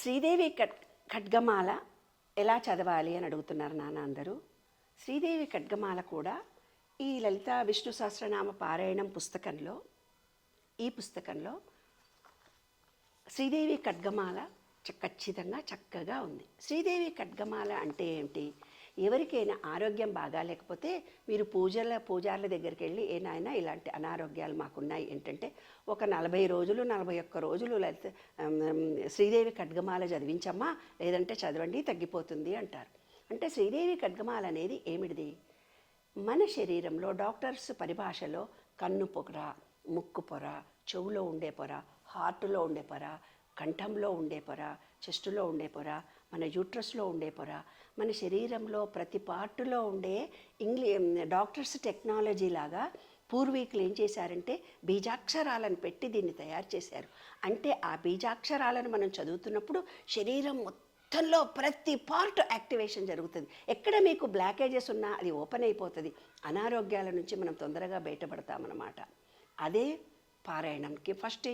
శ్రీదేవి ఖడ్గమాల ఎలా చదవాలి అని అడుగుతున్నారు నాన్న అందరూ. శ్రీదేవి ఖడ్గమాల కూడా ఈ లలిత విష్ణు సహస్రనామ పారాయణం పుస్తకంలో, ఈ పుస్తకంలో శ్రీదేవి ఖడ్గమాల ఖచ్చితంగా చక్కగా ఉంది. శ్రీదేవి ఖడ్గమాల అంటే ఏమిటి? ఎవరికైనా ఆరోగ్యం బాగా లేకపోతే మీరు పూజార్ల దగ్గరికి వెళ్ళి ఏ నాయనా ఇలాంటి అనారోగ్యాలు మాకున్నాయి ఏంటంటే ఒక 40 రోజులు 41 రోజులు లేకపోతే శ్రీదేవి ఖడ్గమాల చదివించమ్మా, లేదంటే చదవండి తగ్గిపోతుంది అంటారు. అంటే శ్రీదేవి ఖడ్గమాల అనేది ఏమిటిది? మన శరీరంలో డాక్టర్స్ పరిభాషలో కన్ను పొర, ముక్కు పొర, చెవులో ఉండే పొర, హార్ట్లో ఉండే పొర, కంఠంలో ఉండే పొర, చెస్టులో ఉండే పొర, మన యూట్రస్లో ఉండే పొర, మన శరీరంలో ప్రతి పార్టులో ఉండే డాక్టర్స్ టెక్నాలజీ లాగా పూర్వీకులు ఏం చేశారంటే బీజాక్షరాలను పెట్టి దీన్ని తయారు చేశారు. అంటే ఆ బీజాక్షరాలను మనం చదువుతున్నప్పుడు శరీరం మొత్తంలో ప్రతి పార్ట్ యాక్టివేషన్ జరుగుతుంది. ఎక్కడ మీకు బ్లాకేజెస్ ఉన్నా అది ఓపెన్ అయిపోతుంది. అనారోగ్యాల నుంచి మనం తొందరగా బయటపడతామన్నమాట. అదే పారాయణంకి ఫస్ట్